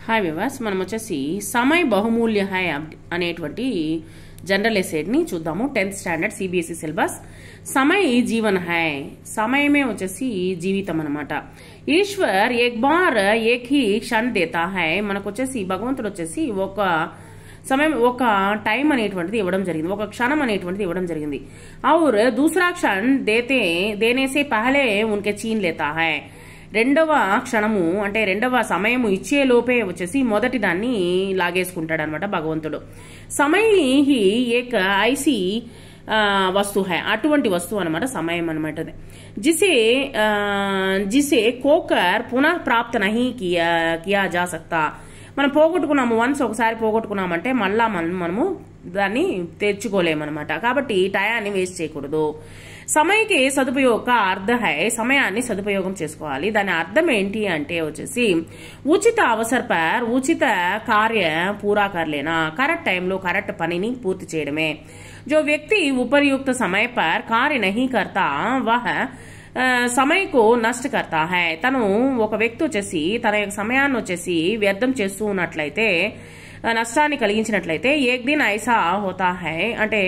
Hi viewers, మనం వచ్చేసి సమయ బహుమూల్య హై అనేటువంటి జనరల్ ఎస్సేని చూద్దాము. 10th standard CBSE syllabus. సమయ జీవన్ హై, సమయమే వచ్చేసి జీవితం అనమాట. ఈశ్వర్ ఏక్ బార్ ఏక్ హీ క్షణ్ దేతా హై, మనకు వచ్చేసి భగవంతుడు వచ్చేసి ఒక సమయం, ఒక టైం అనేటువంటిది ఇవ్వడం జరిగింది, ఒక క్షణం అనేటువంటిది ఇవ్వడం జరిగింది. ఔర్ దూసరా క్షణ్ దేనేసే పహలే ఉన్కే చీన్ లేతా హై, రెండవ క్షణము అంటే రెండవ సమయము ఇచ్చే లోపే వచ్చేసి మొదటి దాన్ని లాగేసుకుంటాడు అనమాట భగవంతుడు. సమయ హీ ఏక్ ఐసి వస్తు హై, అటువంటి వస్తువు అనమాట సమయం అనమాట. జిసే కోకర్ పునః ప్రాప్త నహీ కియా జా సక్తా, మనం పోగొట్టుకున్నాము, వన్స్ ఒకసారి పోగొట్టుకున్నామంటే మళ్ళా మనము దాన్ని తెచ్చుకోలేమన్నమాట. కాబట్టి టయాన్ని వేస్ట్ చేయకూడదు. సమయకి సదుపయోగ అర్థ హై, సమయాన్ని సదుపయోగం చేసుకోవాలి. దాని అర్థం ఏంటి అంటే వచ్చేసి ఉచిత అవసర్ పర్ ఉచిత కార్య పూరా కర్లేనా, కరెక్ట్ టైంలో కరెక్ట్ పనిని పూర్తి చేయడమే. జో వ్యక్తి ఉపయుక్త సమయ పర్ కార్య నహీ కర్తా వహ సమయకు నష్ట కర్తా హై, తను ఒక వ్యక్తి వచ్చేసి తన యొక్క సమయాన్ని వచ్చేసి వ్యర్థం చేస్తూ ఉన్నట్లయితే, నష్టాన్ని కలిగించినట్లయితే, ఏక్ దిన్ ఐసా హోతా హై అంటే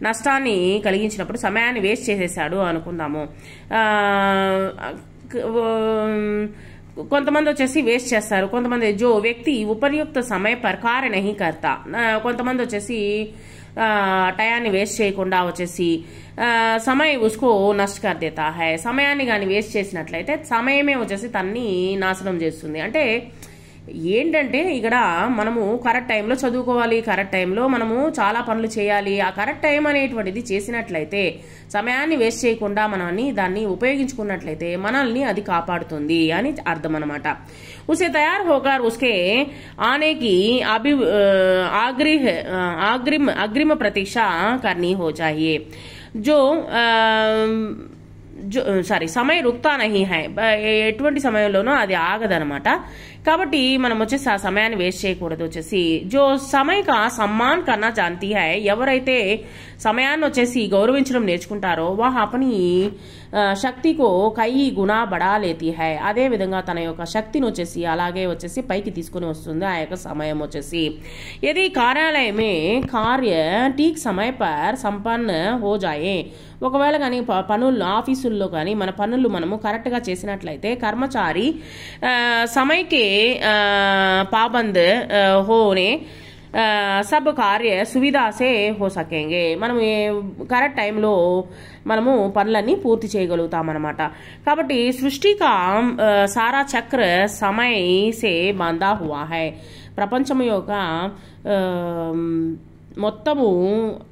నష్టాన్ని కలిగించినప్పుడు సమయాన్ని వేస్ట్ చేసేసాడు అనుకుందాము. కొంతమంది వచ్చేసి వేస్ట్ చేస్తారు, కొంతమంది జో వ్యక్తి ఉపయుక్త సమయ పర్ కార్య నహీ కర్తా, కొంతమంది వచ్చేసి టయాన్ని వేస్ట్ చేయకుండా వచ్చేసి సమయ ఉస్కో నష్ట కర్ దేతా హై, సమయాన్ని కానీ వేస్ట్ చేసినట్లయితే సమయమే వచ్చేసి తన్ని నాశనం చేస్తుంది. అంటే ఏంటంటే ఇక్కడ మనము కరెక్ట్ టైంలో చదువుకోవాలి, కరెక్ట్ టైంలో మనము చాలా పనులు చేయాలి. ఆ కరెక్ట్ టైం అనేటువంటిది చేసినట్లయితే, సమయాన్ని వేస్ట్ చేయకుండా మనల్ని దాన్ని ఉపయోగించుకున్నట్లయితే మనల్ని అది కాపాడుతుంది అని అర్థం అనమాట. ఉసే తయారు హోకర్ ఉస్కే ఆనేకి అగ్రిమ ప్రతీక్ష కర్నీ హో చాహియే. సమయ రుక్తా నహీ హై, ఎటువంటి సమయంలోనూ అది ఆగదనమాట. కాబట్టి మనం వచ్చేసి ఆ సమయాన్ని వేస్ట్ చేయకూడదు. వచ్చేసి జో సమయకా సమ్మాన్ కన్నా జాంతీ హై, ఎవరైతే సమయాన్ని వచ్చేసి గౌరవించడం నేర్చుకుంటారో వా అపని శక్తికో కై గుణా బడా లేతీ హై, అదే విధంగా తన యొక్క శక్తిని వచ్చేసి అలాగే వచ్చేసి పైకి తీసుకుని వస్తుంది ఆ యొక్క సమయం వచ్చేసి. యది కార్యాలయమే కార్య ఠీక్ సమయ పర్ సంపన్న హో జాయే, ఒకవేళ కానీ పనులు ఆఫీసుల్లో కానీ మన పనులు మనము కరెక్ట్గా చేసినట్లయితే కర్మచారి సమయకే పాబంద్ హోనే సబ్ కార్య సువిధాసే హో సకేంగే, మనం కరెక్ట్ టైంలో మనము పనులన్నీ పూర్తి చేయగలుగుతామన్నమాట. కాబట్టి సృష్టి కా సారా చక్ర సమయ సే బందా హువా హై, ప్రపంచం యొక్క మొత్తము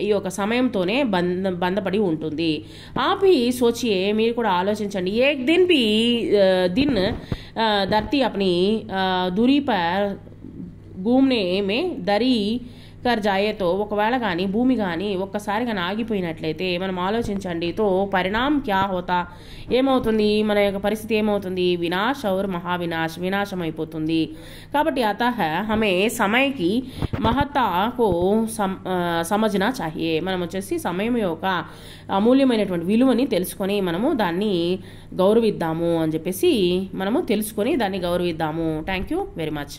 ఈ యొక్క సమయంతోనే బంధపడి ఉంటుంది. ఆపి సోచియే, మీరు కూడా ఆలోచించండి. ఏక్ దిన్ బి దిన్ ధర్తీ అప్ని दूरी पर घूमने में दरी కర్ జాయేతో, ఒకవేళ కానీ భూమి కానీ ఒక్కసారి కానీ ఆగిపోయినట్లయితే మనం ఆలోచించండి, తో పరిణామ్ క్యా హోతా, ఏమవుతుంది, మన యొక్క పరిస్థితి ఏమవుతుంది, వినాశ్ ఔర్ మహావినాశ్, వినాశం అయిపోతుంది. కాబట్టి అతః హమే సమయకి మహత్తాకు సమజ్నా చాహియే, మనం వచ్చేసి సమయం యొక్క అమూల్యమైనటువంటి విలువని తెలుసుకొని మనము దాన్ని గౌరవిద్దాము అని చెప్పేసి మనము తెలుసుకొని దాన్ని గౌరవిద్దాము. Thank you very much.